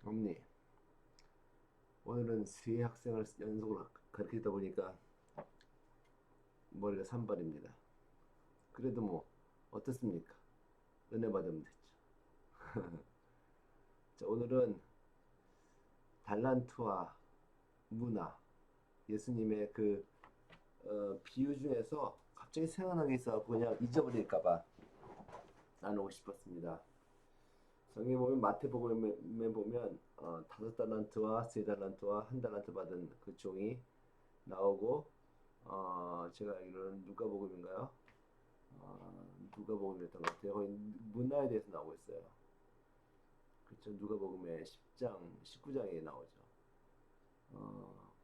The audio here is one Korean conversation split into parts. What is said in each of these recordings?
없니? 오늘은 세 학생을 연속으로 가르치다 보니까 머리가 산발입니다. 그래도 뭐 어떻습니까? 은혜 받으면 됐죠. 자, 오늘은 달란트와 문화, 예수님의 비유 중에서 갑자기 생각나는 게 있어서 그냥 잊어버릴까봐 나누고 싶었습니다. 성경에 보면 마태복음에 보면 5달란트와 3달란트와 1달란트 받은 그 종이 나오고 제가 알기로는 누가복음인가요? 누가복음이었던 것 같아요. 거기 문화에 대해서 나오고 있어요. 그렇죠. 누가복음의 10장, 19장에 나오죠.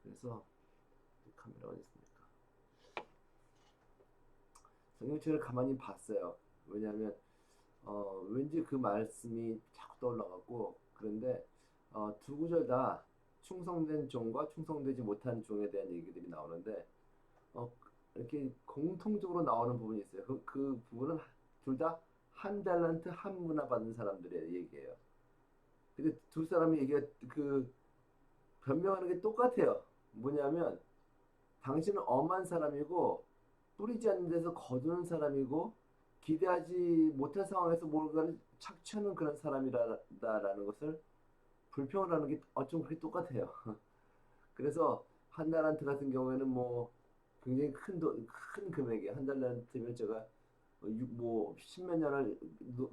그래서 카메라가 어디 있습니까? 성경책을 가만히 봤어요. 왜냐하면 왠지 그 말씀이 자꾸 떠올라가고 그런데 두 구절 다 충성된 종과 충성되지 못한 종에 대한 얘기들이 나오는데 어, 이렇게 공통적으로 나오는 부분이 있어요. 그 부분은 둘 다 한 달란트 한 문화 받은 사람들의 얘기예요. 근데 두 사람이 얘기가 변명하는 게 똑같아요. 뭐냐면 당신은 엄한 사람이고 뿌리지 않는 데서 거두는 사람이고 기대하지 못할 상황에서 뭔가를 착취하는 그런 사람이라는 것을 불평을 하는 게 어쩜 그렇게 똑같아요. 그래서 한 달란트 같은 경우에는 뭐 굉장히 큰 금액이에요. 한 달란트면 제가 뭐 십몇 년을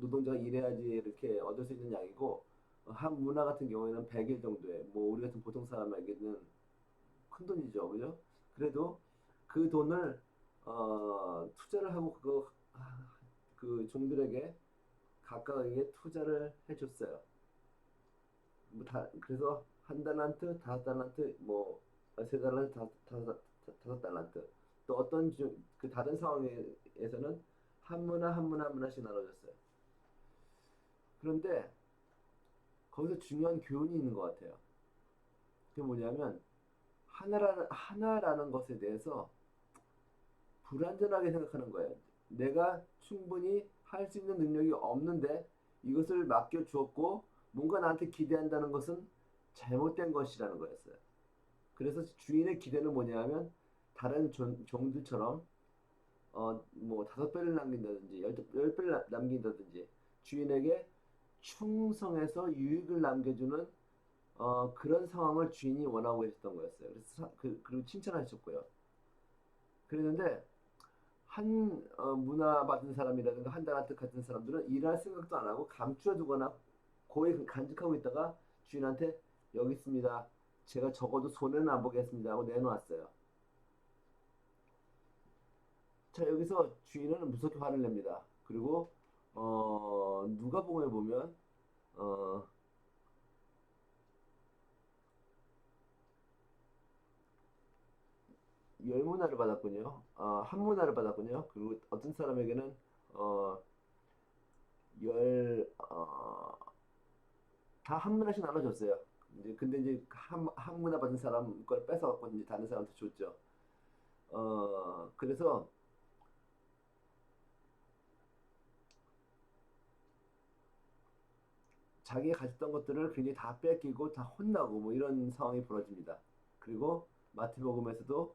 노동자가 일해야지 이렇게 얻을 수 있는 양이고 한 문화 같은 경우에는 100일 정도에 뭐 우리 같은 보통 사람에게는 큰 돈이죠, 그죠? 그래도 그 돈을 투자를 하고 그 종들에게 각각에게 투자를 해줬어요. 그래서 한 달란트, 5달란트, 뭐 세 달란트, 다섯 달란트. 또 그 다른 상황에서는 한 문화씩 나눠줬어요. 그런데 거기서 중요한 교훈이 있는 것 같아요. 그게 뭐냐면 하나라는 것에 대해서 불완전하게 생각하는 거예요. 내가 충분히 할 수 있는 능력이 없는데 이것을 맡겨 주었고 뭔가 나한테 기대한다는 것은 잘못된 것이라는 거였어요. 그래서 주인의 기대는 뭐냐면 다른 종들처럼 뭐 5배를 남긴다든지 10배를 남긴다든지 주인에게 충성해서 유익을 남겨주는 그런 상황을 주인이 원하고 계셨던 거였어요. 그래서 그리고 칭찬하셨고요. 그랬는데 문화 받은 사람이라든가 한 달란트 같은 사람들은 일할 생각도 안 하고 감추어 두거나 고이 간직하고 있다가 주인한테 여기 있습니다. 제가 적어도 손해는 안 보겠습니다 하고 내놓았어요. 자, 여기서 주인은 무섭게 화를 냅니다. 그리고 누가복음에 보면 어, 열 문화를 받았군요. 한 문화를 받았군요. 그리고 어떤 사람에게는 어, 열 다 한 문화씩 나눠줬어요. 근데 이제 한 문화 받은 사람 걸 뺏어갖고 이제 다른 사람한테 줬죠. 그래서 자기가 가졌던 것들을 굉장히 다 뺏기고 다 혼나고 뭐 이런 상황이 벌어집니다. 그리고 마태복음에서도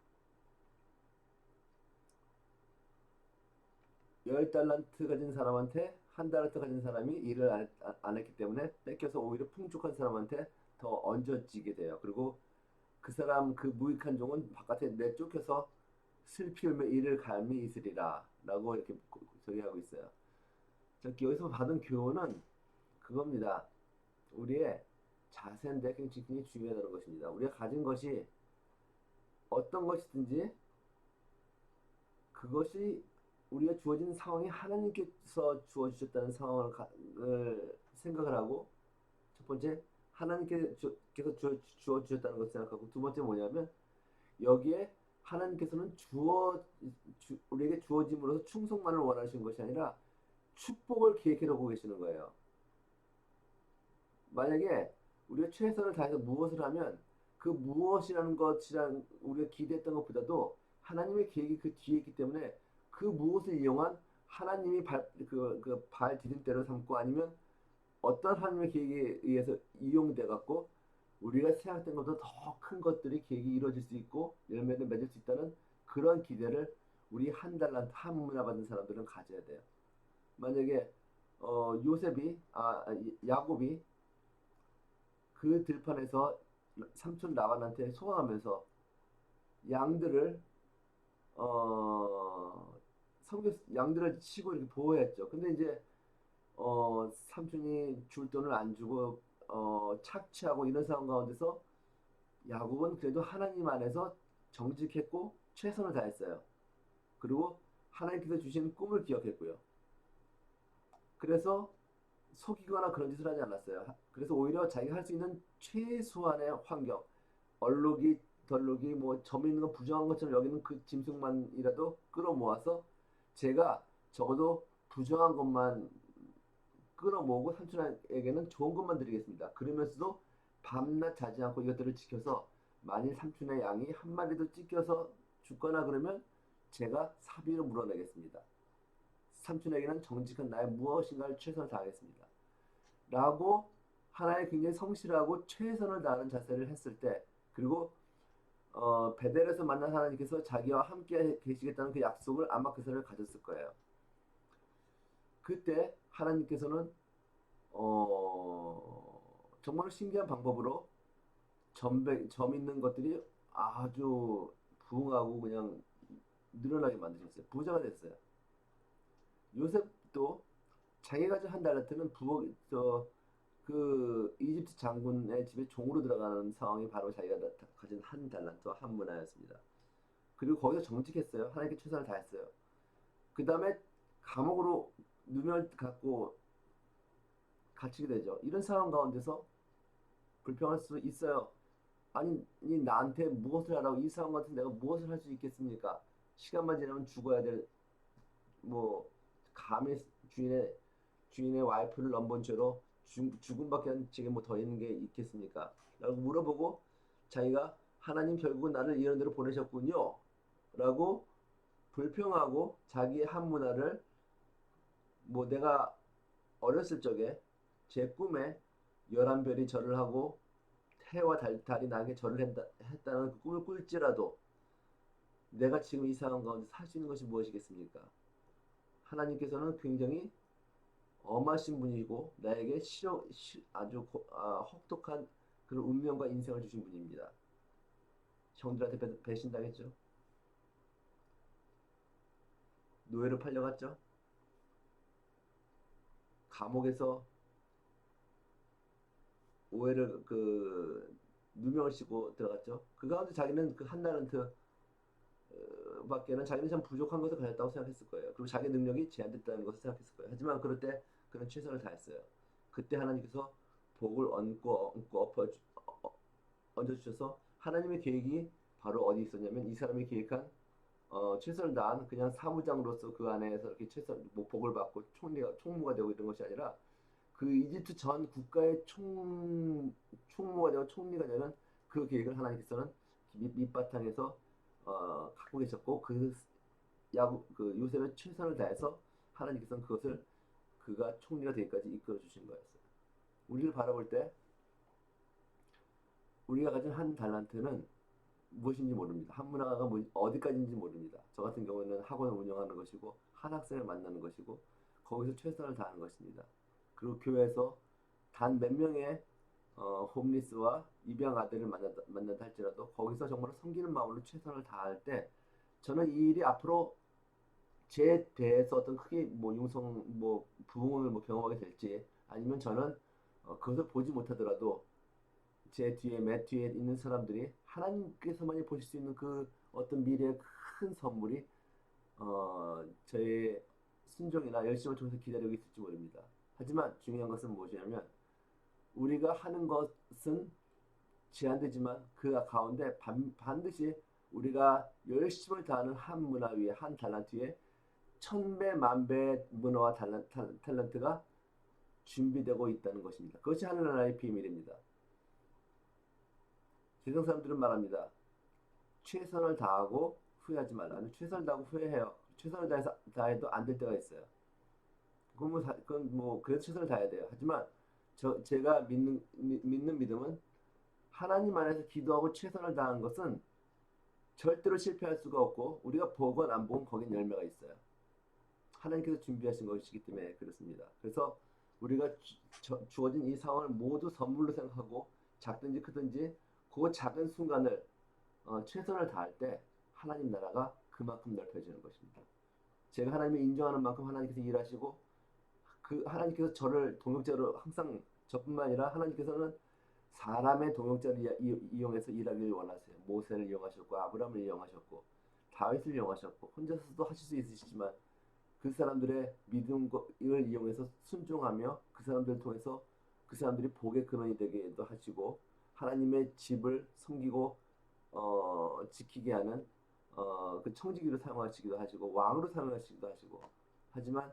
열 달란트 가진 사람한테 한 달란트 가진 사람이 일을 안 했기 때문에 뺏겨서 오히려 풍족한 사람한테 더 얹어지게 돼요. 그리고 그 사람 그 무익한 종은 바깥에 내쫓겨서 슬피 울며 이를 갈미 있으리라 라고 이렇게 저기 하고 있어요. 여기서 받은 교훈은 그겁니다. 우리의 자세인데 굉장히 중요하다는 것입니다. 우리가 가진 것이 어떤 것이든지 그것이 우리가 주어진 상황이 하나님께서 주어주셨다는 상황을 생각을 하고 첫 번째 하나님께서 주어주셨다는 것을 생각하고 두 번째 뭐냐면 여기에 하나님께서는 우리에게 주어짐으로써 충성만을 원하시는 것이 아니라 축복을 계획해 놓고 계시는 거예요. 만약에 우리가 최선을 다해서 무엇을 하면 그 무엇이라는 것이란 우리가 기대했던 것보다도 하나님의 계획이 그 뒤에 있기 때문에 그 무엇을 이용한 하나님이 발 디딤대로 삼고 아니면 어떤 하나님의 계획에 의해서 이용돼 갖고 우리가 생각된 것보다 더 큰 것들이 계획이 이루어질 수 있고 열매를 맺을 수 있다는 그런 기대를 우리 한 달란트 한 문화 받은 사람들은 가져야 돼요. 만약에 요셉이 야곱이 그 들판에서 삼촌 라반한테 소원하면서 양들을 어 양들을 치고 이렇게 보호했죠. 근데 이제 삼촌이 줄 돈을 안 주고 착취하고 이런 상황 가운데서 야곱은 그래도 하나님 안에서 정직했고 최선을 다했어요. 그리고 하나님께서 주신 꿈을 기억했고요. 그래서 속이거나 그런 짓을 하지 않았어요. 그래서 오히려 자기가 할 수 있는 최소한의 환경, 얼룩이 덜룩이 뭐 점 있는 거 부정한 것처럼 여기는 그 짐승만이라도 끌어모아서 제가 적어도 부정한 것만 끌어모으고 삼촌에게는 좋은 것만 드리겠습니다. 그러면서도 밤낮 자지 않고 이것들을 지켜서 만일 삼촌의 양이 한 마리도 찢겨서 죽거나 그러면 제가 사비로 물어내겠습니다. 삼촌에게는 정직한 나의 무엇인가를 최선을 다하겠습니다. 라고 하나의 굉장히 성실하고 최선을 다하는 자세를 했을 때 그리고 베델에서 만난 하나님께서 자기와 함께 계시겠다는 그 약속을 아마 그 사람을 가졌을 거예요. 그때 하나님께서는 정말 신기한 방법으로 점 있는 것들이 아주 부흥하고 그냥 늘어나게 만드셨어요. 부자가 됐어요. 요셉도 자기가 가진 한 달란트는 그 이집트 장군의 집에 종으로 들어가는 상황이 바로 자기가 가진 한 달란트와 한 문화였습니다. 그리고 거기서 정직했어요. 하나님께 최선을 다했어요. 그 다음에 감옥으로 누명을 갖고 갇히게 되죠. 이런 상황 가운데서 불평할 수 있어요. 아니, 나한테 무엇을 하라고 이 상황 같은 내가 무엇을 할 수 있겠습니까? 시간만 지나면 죽어야 될, 뭐, 감히 주인의 와이프를 넘본 죄로 죽음밖에 제게 뭐 더 있는 게 있겠습니까? 라고 물어보고 자기가 하나님 결국은 나를 이런 데로 보내셨군요. 라고 불평하고 자기의 한 문화를 뭐 내가 어렸을 적에 제 꿈에 11별이 절을 하고 해와 달이 나에게 절을 했다는 그 꿈을 꿀지라도 내가 지금 이 상황 가운데 살 수 있는 것이 무엇이겠습니까? 하나님께서는 굉장히 엄하신 분이고 나에게 아주 혹독한 그런 운명과 인생을 주신 분입니다. 형들한테 배신당했죠. 노예로 팔려갔죠. 감옥에서 오해를 누명을 씌고 들어갔죠. 그 가운데 자기는 그 한 달란트 밖에는 자기는 참 부족한 것을 가졌다고 생각했을 거예요. 그리고 자기 능력이 제한됐다는 것을 생각했을 거예요. 하지만 그럴 때 그는 최선을 다했어요. 그때 하나님께서 복을 얹어주셔서 하나님의 계획이 바로 어디 있었냐면 이 사람이 계획한 최선을 다한 그냥 사무장으로서 그 안에서 이렇게 뭐 복을 받고 총무가 되고 이런 것이 아니라 그 이집트 전 국가의 총무가 되고 총리가 되는 그 계획을 하나님께서는 밑바탕에서 갖고 계셨고 그 요셉의 최선을 다해서 하나님께서는 그것을 그가 총리가 되기까지 이끌어 주신 거였어요. 우리를 바라볼 때 우리가 가진 한 달란트는 무엇인지 모릅니다. 한 문화가 어디까지인지 모릅니다. 저 같은 경우는 학원을 운영하는 것이고 한 학생을 만나는 것이고 거기서 최선을 다하는 것입니다. 그리고 교회에서 단 몇 명의 홈리스와 입양 아들을 만난다 할지라도 거기서 정말 섬기는 마음으로 최선을 다할 때 저는 이 일이 앞으로 제 배에서 어떤 크게 뭐 뭐 부흥을 뭐 경험하게 될지 아니면 저는 그것을 보지 못하더라도 제 뒤에 맨 뒤에 있는 사람들이 하나님께서만이 보실 수 있는 그 어떤 미래의 큰 선물이 저의 순종이나 열심을 통해서 기다리고 있을지 모릅니다. 하지만 중요한 것은 무엇이냐면 우리가 하는 것은 제한되지만 그 가운데 반드시 우리가 열심을 다하는 한 문화 위에 한 달란트 위에 천배 만배의 문화와 탤런트가 준비되고 있다는 것입니다. 그것이 하늘나라의 비밀입니다. 세상 사람들은 말합니다. 최선을 다하고 후회하지 말라. 최선을 다하고 후회해요. 최선을 다해도 안 될 때가 있어요. 그건 뭐 그래도 최선을 다해야 돼요. 하지만 제가 믿는 믿음은 하나님 안에서 기도하고 최선을 다한 것은 절대로 실패할 수가 없고 우리가 보건 안 보건 거긴 열매가 있어요. 하나님께서 준비하신 것이기 때문에 그렇습니다. 그래서 우리가 주어진 이 상황을 모두 선물로 생각하고 작든지 크든지 그 작은 순간을 최선을 다할 때 하나님 나라가 그만큼 넓혀지는 것입니다. 제가 하나님을 인정하는 만큼 하나님께서 일하시고 그 하나님께서 저를 동역자로 항상 저뿐만 아니라 하나님께서는 사람의 동역자를 이용해서 일하기를 원하세요. 모세를 이용하셨고 아브라함을 이용하셨고 다윗을 이용하셨고 혼자서도 하실 수 있으시지만 그 사람들의 믿음을 이용해서 순종하며 그 사람들을 통해서 그 사람들이 복의 근원이 되게도 하시고 하나님의 집을 섬기고 지키게 하는 그 청지기로 사용하시기도 하시고 왕으로 사용하시기도 하시고 하지만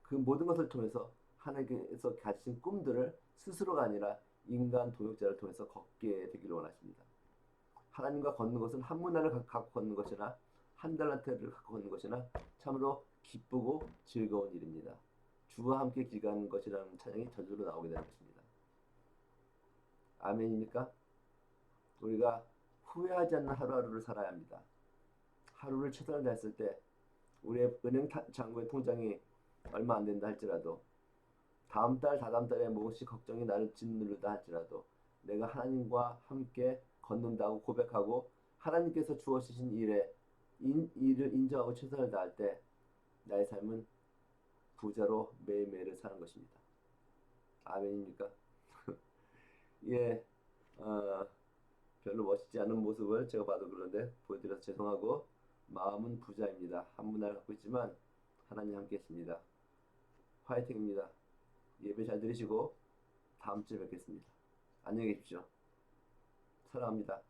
그 모든 것을 통해서 하나님께서 가지신 꿈들을 스스로가 아니라 인간 동역자를 통해서 걷게 되기를 원하십니다. 하나님과 걷는 것은 한 문화를 갖고 걷는 것이나 한 달란트를 갖고 걷는 것이나 참으로 기쁘고 즐거운 일입니다. 주와 함께 길 가는 것이라는 찬양이 저절로 나오게 되는 것입니다. 아멘입니까? 우리가 후회하지 않는 하루하루를 살아야 합니다. 하루를 최선을 다했을 때 우리의 은행 잔고의 통장이 얼마 안 된다 할지라도 다음 달, 다다음 달에 무엇이 걱정이 나를 짓누르다 할지라도 내가 하나님과 함께 걷는다고 고백하고 하나님께서 주어주신 일을 인정하고 최선을 다할 때 나의 삶은 부자로 매일매일을 사는 것입니다. 아멘입니까? 예, 어, 별로 멋있지 않은 모습을 제가 봐도 그런데 보여드려서 죄송하고 마음은 부자입니다. 한 문화를 갖고 있지만 하나님 함께 있습니다. 화이팅입니다. 예배 잘 들으시고 다음 주에 뵙겠습니다. 안녕히 계십시오. 사랑합니다.